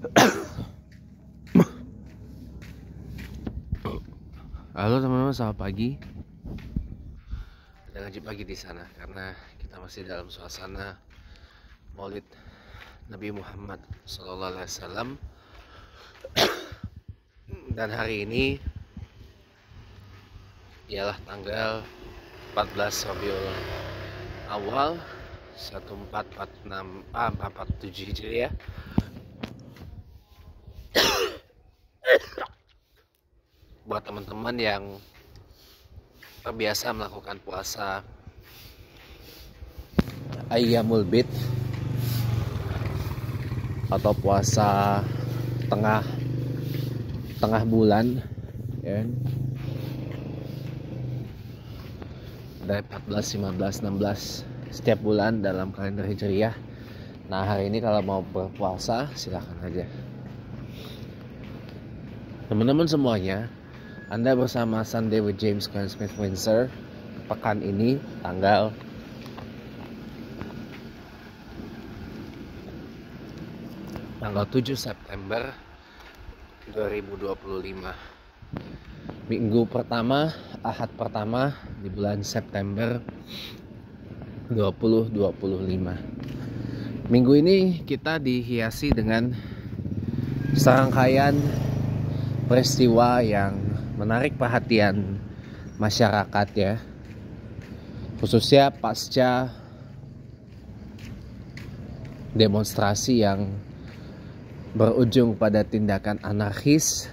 Halo teman-teman, selamat pagi. Ada ngaji pagi di sana karena kita masih dalam suasana Maulid Nabi Muhammad SAW. Dan hari ini ialah tanggal 14 Rabiul Awal 1447 Hijriah. Buat teman-teman yang terbiasa melakukan puasa Ayyamul Bid atau puasa tengah bulan, ya, dari 14, 15, 16 setiap bulan dalam kalender Hijriah. Nah, hari ini kalau mau berpuasa silahkan aja. Teman-teman semuanya, Anda bersama Sunday with James Glenn Smith Windsor. Pekan ini tanggal 7 September 2025. Minggu pertama, Ahad pertama di bulan September 2025. Minggu ini kita dihiasi dengan serangkaian peristiwa yang menarik perhatian masyarakat, ya, khususnya pasca demonstrasi yang berujung pada tindakan anarkis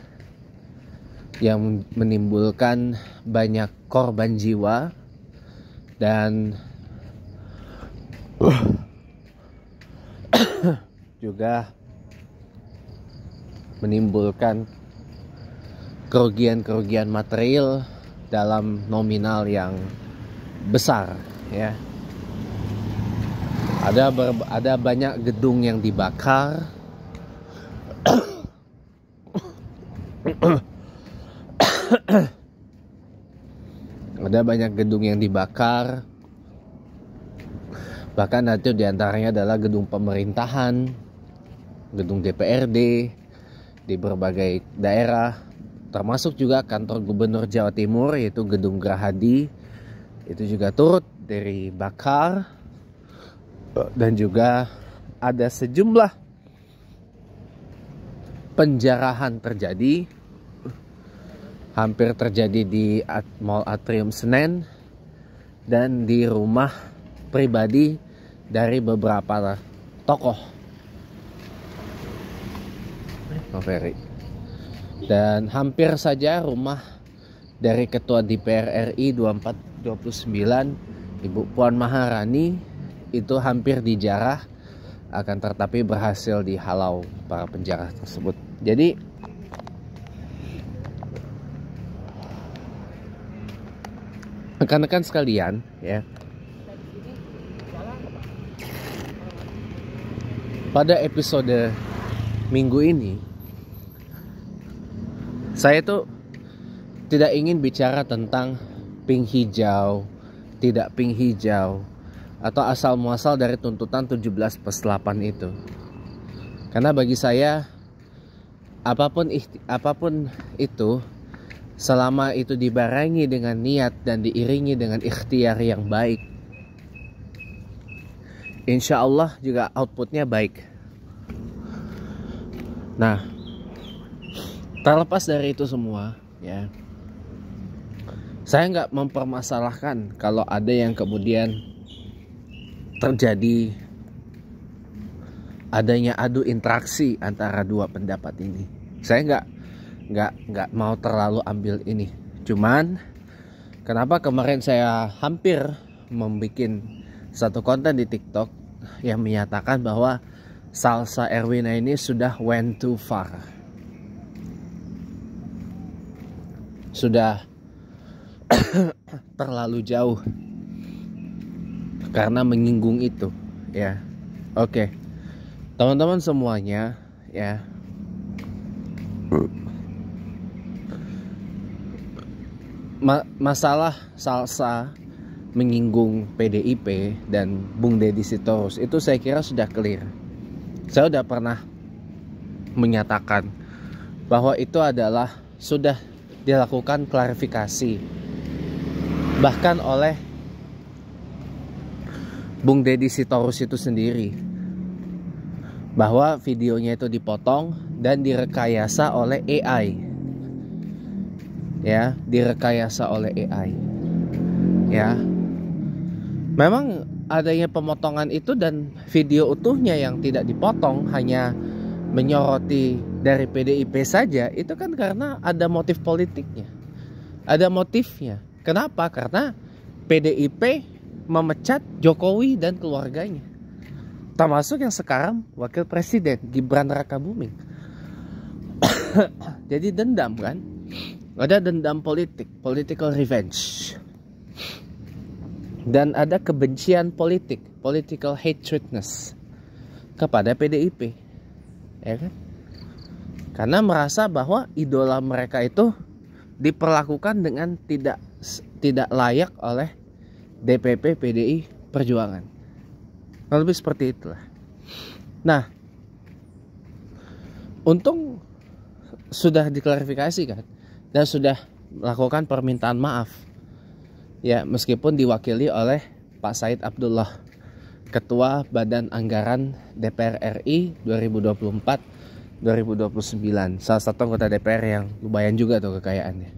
yang menimbulkan banyak korban jiwa dan juga menimbulkan kerugian material dalam nominal yang besar, ya. Ada banyak gedung yang dibakar. Ada banyak gedung yang dibakar. Bahkan itu diantaranya adalah gedung pemerintahan, gedung DPRD di berbagai daerah, termasuk juga kantor gubernur Jawa Timur, yaitu gedung Gerahadi, itu juga turut dari bakar. Dan juga ada sejumlah penjarahan terjadi, hampir terjadi di Mall Atrium Senen dan di rumah pribadi dari beberapa tokoh. Dan hampir saja rumah dari Ketua DPR RI 2429 Ibu Puan Maharani itu hampir dijarah, akan tetapi berhasil dihalau para penjara tersebut. Jadi rekan-rekan sekalian, ya, pada episode minggu ini saya tuh tidak ingin bicara tentang pink hijau, tidak pink hijau, atau asal muasal dari tuntutan 17+8 itu. Karena bagi saya apapun itu, selama itu dibarengi dengan niat dan diiringi dengan ikhtiar yang baik, insya Allah juga outputnya baik. Nah, terlepas dari itu semua, ya, saya nggak mempermasalahkan kalau ada yang kemudian terjadi adanya adu interaksi antara dua pendapat ini. Saya nggak mau terlalu ambil ini. Cuman kenapa kemarin saya hampir membuat satu konten di TikTok yang menyatakan bahwa Salsa Erwina ini sudah went too far, sudah terlalu jauh karena menyinggung itu, ya. Oke, teman-teman semuanya, ya, masalah Salsa menyinggung PDIP dan Bung Deddy Sitorus itu saya kira sudah clear. Saya udah pernah menyatakan bahwa itu adalah sudah dilakukan klarifikasi bahkan oleh Bung Deddy Sitorus itu sendiri, bahwa videonya itu dipotong dan direkayasa oleh AI. Ya, direkayasa oleh AI. Ya. Memang adanya pemotongan itu dan video utuhnya yang tidak dipotong hanya menyoroti dari PDIP saja, itu kan karena ada motif politiknya. Ada motifnya. Kenapa? Karena PDIP memecat Jokowi dan keluarganya, termasuk yang sekarang wakil presiden Gibran Rakabuming. Jadi dendam kan, ada dendam politik, political revenge, dan ada kebencian politik, political hatredness kepada PDIP, ya kan? Karena merasa bahwa idola mereka itu diperlakukan dengan tidak layak oleh DPP PDI Perjuangan. Lebih seperti itulah. Nah, untung sudah diklarifikasi kan, dan sudah melakukan permintaan maaf. Ya, meskipun diwakili oleh Pak Said Abdullah, Ketua Badan Anggaran DPR RI 2024-2029. Salah satu anggota DPR yang lumayan juga tuh kekayaannya.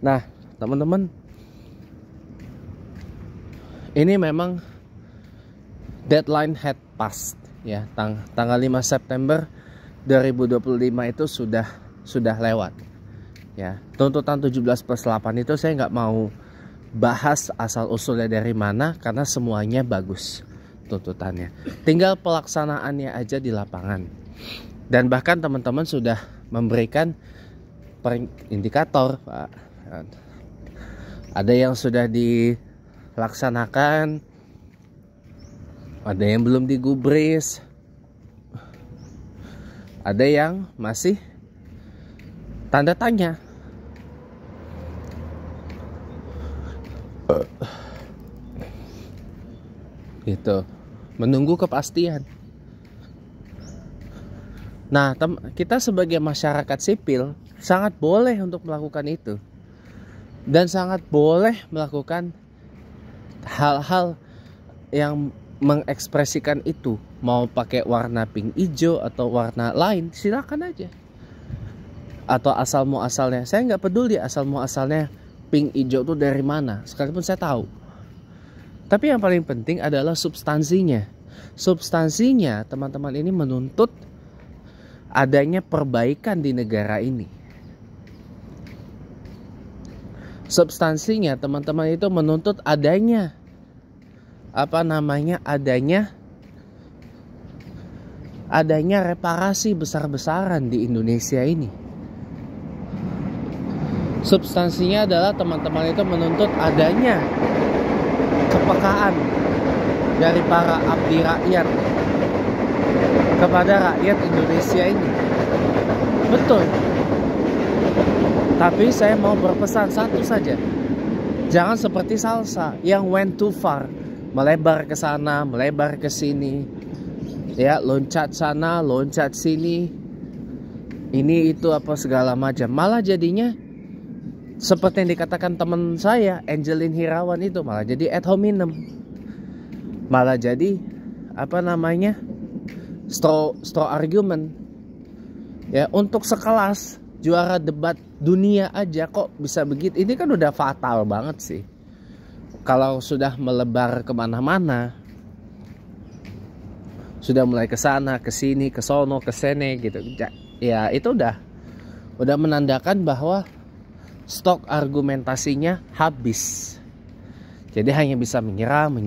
Nah, teman-teman, ini memang deadline had passed ya, tanggal 5 September 2025 itu sudah lewat ya. Tuntutan 17+8 itu saya nggak mau bahas asal usulnya dari mana, karena semuanya bagus tuntutannya, tinggal pelaksanaannya aja di lapangan. Dan bahkan teman-teman sudah memberikan indikator, Pak. Ada yang sudah dilaksanakan, ada yang belum digubris, ada yang masih tanda tanya. Gitu, menunggu kepastian. Nah, kita sebagai masyarakat sipil sangat boleh untuk melakukan itu, dan sangat boleh melakukan hal-hal yang mengekspresikan itu. Mau pakai warna pink hijau atau warna lain, silakan aja. Atau asal muasalnya, saya nggak peduli asal muasalnya pink hijau itu dari mana, sekalipun saya tahu. Tapi yang paling penting adalah substansinya. Substansinya, teman-teman, ini menuntut adanya perbaikan di negara ini. Substansinya, teman-teman, itu menuntut adanya adanya reparasi besar-besaran di Indonesia ini. Substansinya adalah teman-teman itu menuntut adanya kepekaan dari para abdi rakyat kepada rakyat Indonesia ini. Betul. Tapi saya mau berpesan satu saja. Jangan seperti salsa yang went too far, melebar ke sana, melebar ke sini. Ya, loncat sana, loncat sini. Ini itu apa segala macam. Malah jadinya seperti yang dikatakan teman saya, Angelin Hirawan itu, malah jadi ad hominem. Malah jadi straw argument. Ya, untuk sekelas juara debat dunia aja kok bisa begitu. Ini kan udah fatal banget sih. Kalau sudah melebar kemana-mana, sudah mulai ke sana, ke sini, ke sono, ke sini gitu. Ya, itu udah menandakan bahwa stok argumentasinya habis. Jadi hanya bisa menyerang.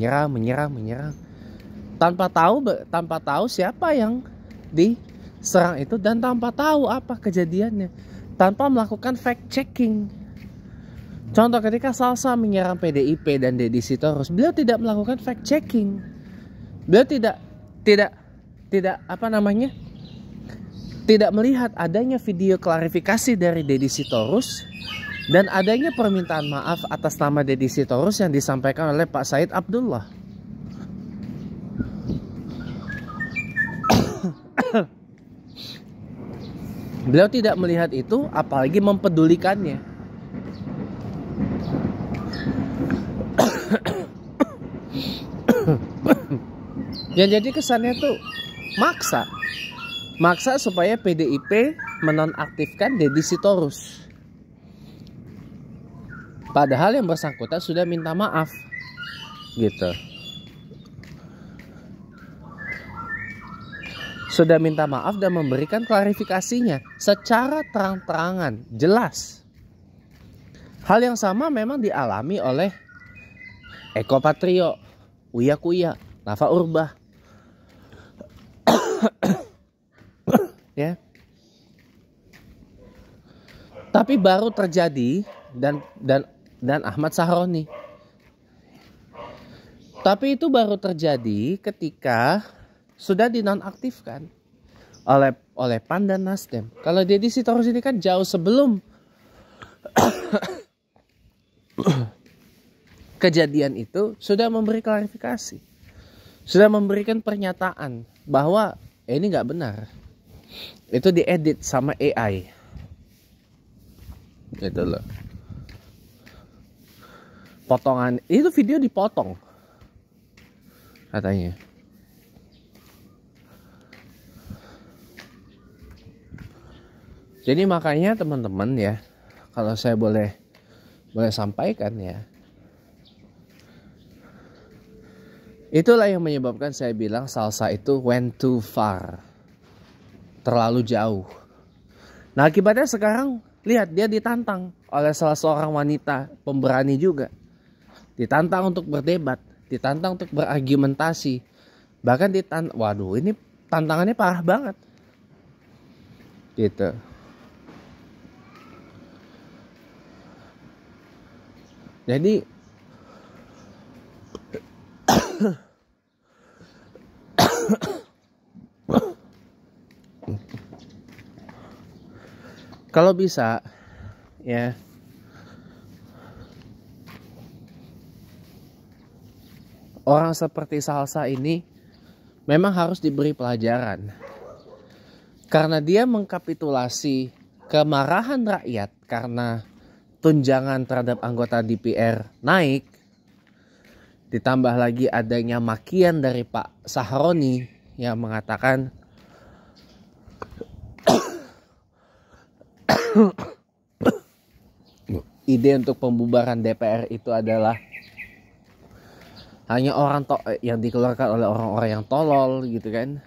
Tanpa tahu siapa yang diserang itu, dan tanpa tahu apa kejadiannya, tanpa melakukan fact checking. Contoh, ketika Salsa menyerang PDIP dan Deddy Sitorus, beliau tidak melakukan fact checking. Beliau tidak melihat adanya video klarifikasi dari Deddy Sitorus dan adanya permintaan maaf atas nama Deddy Sitorus yang disampaikan oleh Pak Said Abdullah. Beliau tidak melihat itu, apalagi mempedulikannya. Ya jadi kesannya tuh maksa supaya PDIP menonaktifkan Deddy Sitorus. Padahal yang bersangkutan sudah minta maaf, gitu. Sudah minta maaf dan memberikan klarifikasinya secara terang-terangan, jelas. Hal yang sama memang dialami oleh Eko Patrio, Uya Kuya, Nafa Urbah. Ya. Tapi baru terjadi dan Ahmad Sahroni. Tapi itu baru terjadi ketika sudah dinonaktifkan oleh PAN dan Nasdem. Kalau Deddy Sitorus ini kan jauh sebelum kejadian itu sudah memberi klarifikasi, sudah memberikan pernyataan bahwa ini nggak benar, itu diedit sama AI, gitu loh. Potongan itu video dipotong katanya. Jadi makanya teman-teman ya, kalau saya boleh sampaikan ya, itulah yang menyebabkan saya bilang salsa itu went too far, terlalu jauh. Nah akibatnya sekarang lihat, dia ditantang oleh salah seorang wanita pemberani juga. Ditantang untuk berdebat, ditantang untuk berargumentasi. Bahkan waduh, ini tantangannya parah banget. Gitu. Jadi kalau bisa ya, orang seperti Salsa ini memang harus diberi pelajaran. Karena dia mengkapitulasi kemarahan rakyat karena tunjangan terhadap anggota DPR naik. Ditambah lagi adanya makian dari Pak Sahroni yang mengatakan ide untuk pembubaran DPR itu adalah hanya yang dikeluarkan oleh orang-orang yang tolol gitu kan.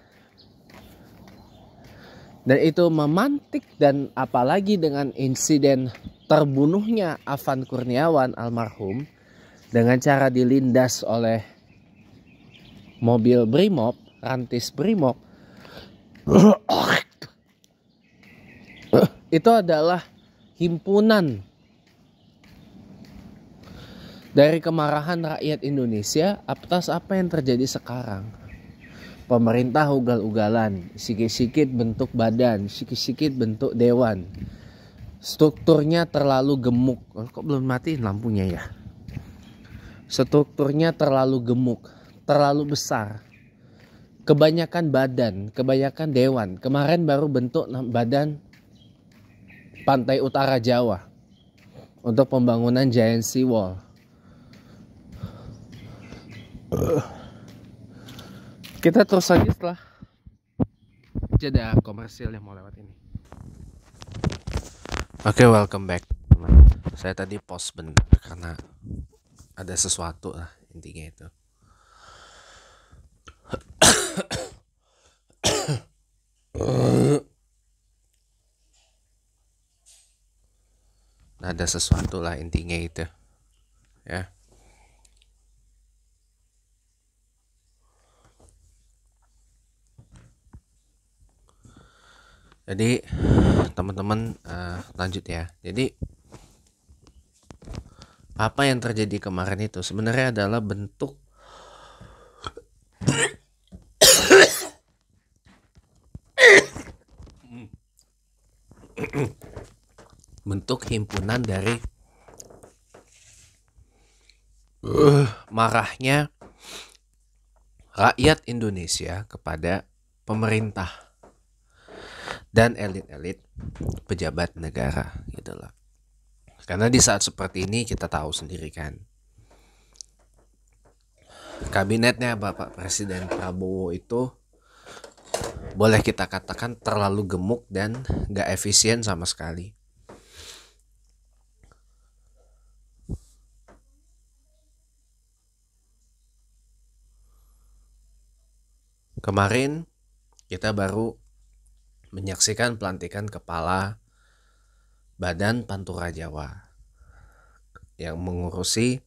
Dan itu memantik, dan apalagi dengan insiden terbunuhnya Afan Kurniawan almarhum dengan cara dilindas oleh mobil Brimob, Rantis Brimob. Itu adalah himpunan dari kemarahan rakyat Indonesia atas apa yang terjadi sekarang. Pemerintah ugal-ugalan, sikit-sikit bentuk badan, sikit-sikit bentuk dewan. Strukturnya terlalu gemuk. Kok belum matiin lampunya ya? Strukturnya terlalu gemuk, terlalu besar. Kebanyakan badan, kebanyakan dewan. Kemarin baru bentuk badan Pantai Utara Jawa untuk pembangunan Giant Sea Wall. Kita terus lagi setelah jeda komersil yang mau lewat ini. Oke, welcome back teman. Saya tadi pause bentar karena ada sesuatu lah, intinya itu. Ada sesuatu lah, intinya itu ya. Jadi teman-teman, lanjut ya. Jadi apa yang terjadi kemarin itu sebenarnya adalah bentuk himpunan dari marahnya rakyat Indonesia kepada pemerintah. dan elit-elit pejabat negara gitu loh. Karena di saat seperti ini kita tahu sendiri kan, kabinetnya Bapak Presiden Prabowo itu boleh kita katakan terlalu gemuk dan gak efisien sama sekali. Kemarin kita baru menyaksikan pelantikan kepala Badan Pantura Jawa yang mengurusi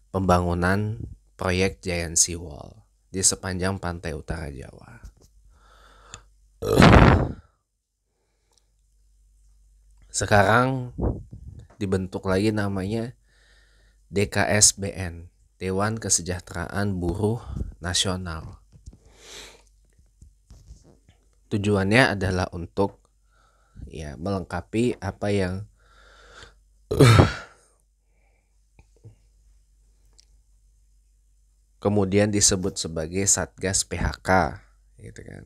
pembangunan proyek Giant Sea Wall di sepanjang pantai utara Jawa. Sekarang dibentuk lagi namanya DKSBN, Dewan Kesejahteraan Buruh Nasional. Tujuannya adalah untuk melengkapi apa yang kemudian disebut sebagai Satgas PHK gitu kan.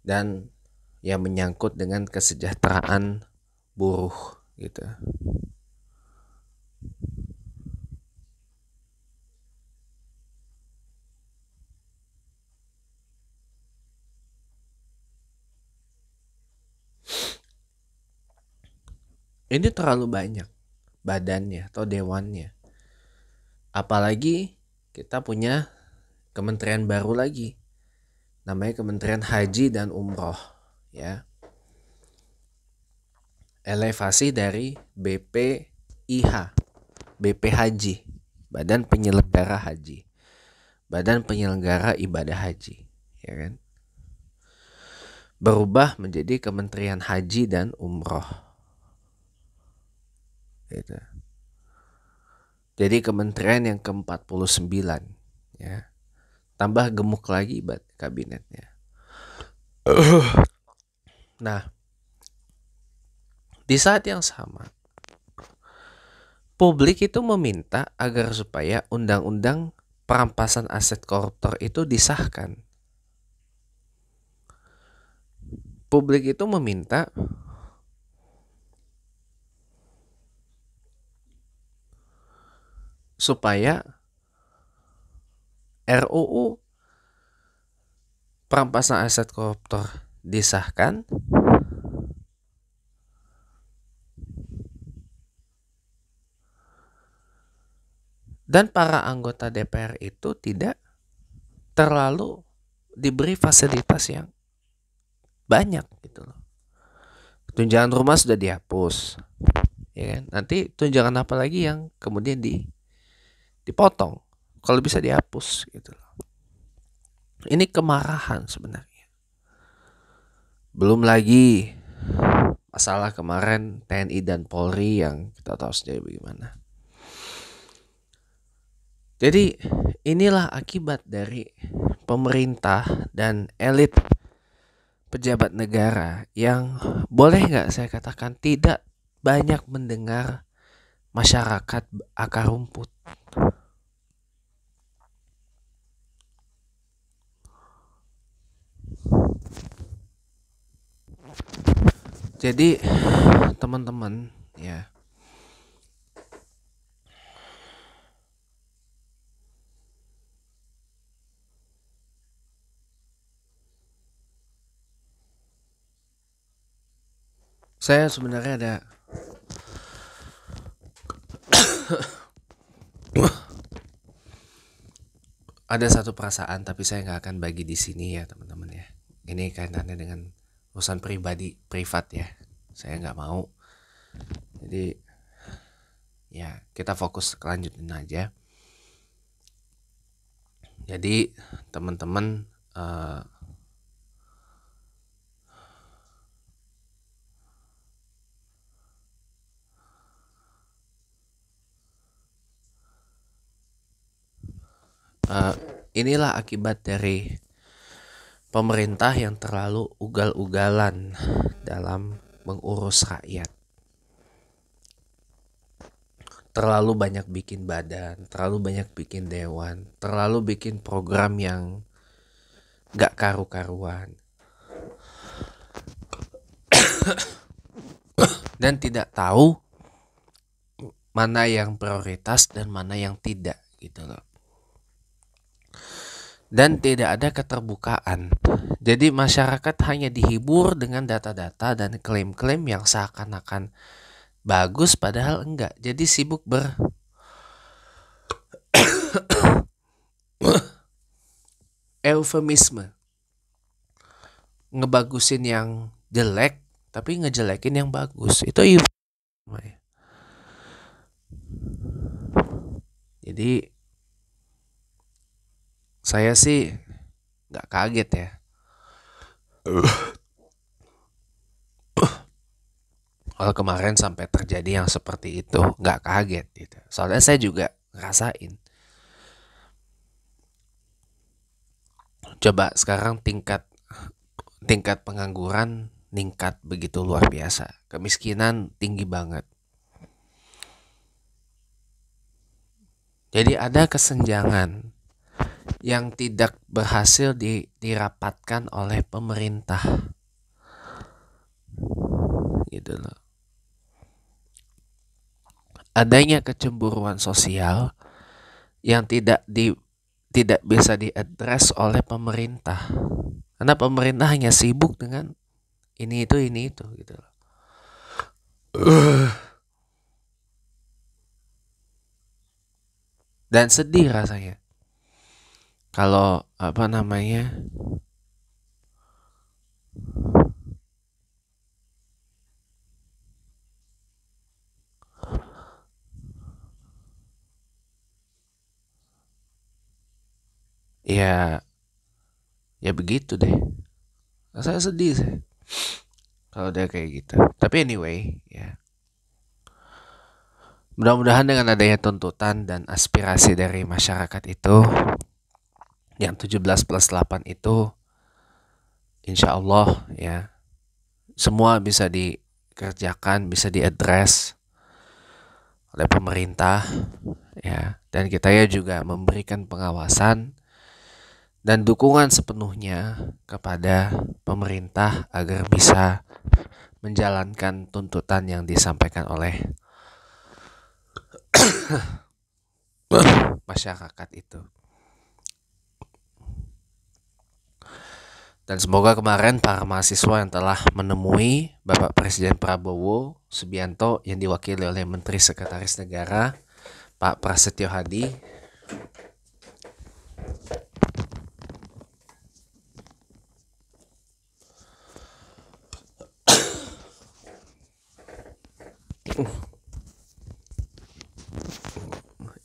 Dan yang menyangkut dengan kesejahteraan buruh gitu. Ini terlalu banyak badannya atau dewannya. Apalagi kita punya kementerian baru lagi. Namanya Kementerian Haji dan Umroh ya. Elevasi dari BPIH, BP Haji, Badan Penyelenggara Haji. Badan Penyelenggara Ibadah Haji, ya kan? Berubah menjadi Kementerian Haji dan Umroh. Gitu. Jadi kementerian yang ke-49 ya. Tambah gemuk lagi kabinetnya. Nah, di saat yang sama publik itu meminta agar supaya undang-undang perampasan aset koruptor itu disahkan. Publik itu meminta supaya RUU perampasan aset koruptor disahkan dan para anggota DPR itu tidak terlalu diberi fasilitas yang banyak gitu loh. Tunjangan rumah sudah dihapus, ya kan? Nanti tunjangan apa lagi yang kemudian dipotong? Kalau bisa dihapus gitu loh. Ini kemarahan sebenarnya. Belum lagi masalah kemarin TNI dan Polri yang kita tahu sendiri bagaimana. Jadi inilah akibat dari pemerintah dan elit pejabat negara yang boleh nggak saya katakan tidak banyak mendengar masyarakat akar rumput. Jadi teman-teman ya, saya sebenarnya ada satu perasaan, tapi saya nggak akan bagi di sini ya teman-teman ya. Ini kaitannya dengan urusan pribadi, privat ya. Saya nggak mau. Jadi ya kita fokus kelanjutin aja. Jadi teman-teman inilah akibat dari pemerintah yang terlalu ugal-ugalan dalam mengurus rakyat. Terlalu banyak bikin badan, terlalu banyak bikin dewan, terlalu bikin program yang gak karu-karuan. dan tidak tahu mana yang prioritas dan mana yang tidak gitu loh. Dan tidak ada keterbukaan. Jadi masyarakat hanya dihibur dengan data-data dan klaim-klaim yang seakan-akan bagus padahal enggak. Jadi sibuk eufemisme, ngebagusin yang jelek tapi ngejelekin yang bagus. Itu eufemisme. Jadi saya sih nggak kaget ya. Kalau kemarin sampai terjadi yang seperti itu, nggak kaget gitu. Soalnya saya juga ngerasain. Coba sekarang tingkat pengangguran meningkat begitu luar biasa. Kemiskinan tinggi banget. Jadi ada kesenjangan yang tidak berhasil dirapatkan oleh pemerintah. Gitu loh. Adanya kecemburuan sosial yang tidak bisa diadres oleh pemerintah. Karena pemerintah hanya sibuk dengan ini itu gitu loh. Dan sedih rasanya kalau ya begitu deh. Saya sedih sih kalau udah kayak gitu. Tapi anyway, ya. Mudah-mudahan dengan adanya tuntutan dan aspirasi dari masyarakat itu, yang 17+8 itu, insya Allah ya, semua bisa dikerjakan, bisa diadres oleh pemerintah ya, dan kita ya juga memberikan pengawasan dan dukungan sepenuhnya kepada pemerintah agar bisa menjalankan tuntutan yang disampaikan oleh masyarakat itu. Dan semoga kemarin para mahasiswa yang telah menemui Bapak Presiden Prabowo Subianto yang diwakili oleh Menteri Sekretaris Negara Pak Prasetyo Hadi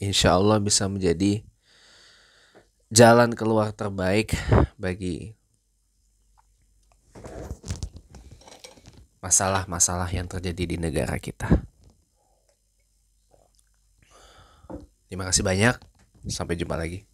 insya Allah bisa menjadi jalan keluar terbaik bagi masalah-masalah yang terjadi di negara kita. Terima kasih banyak. Sampai jumpa lagi.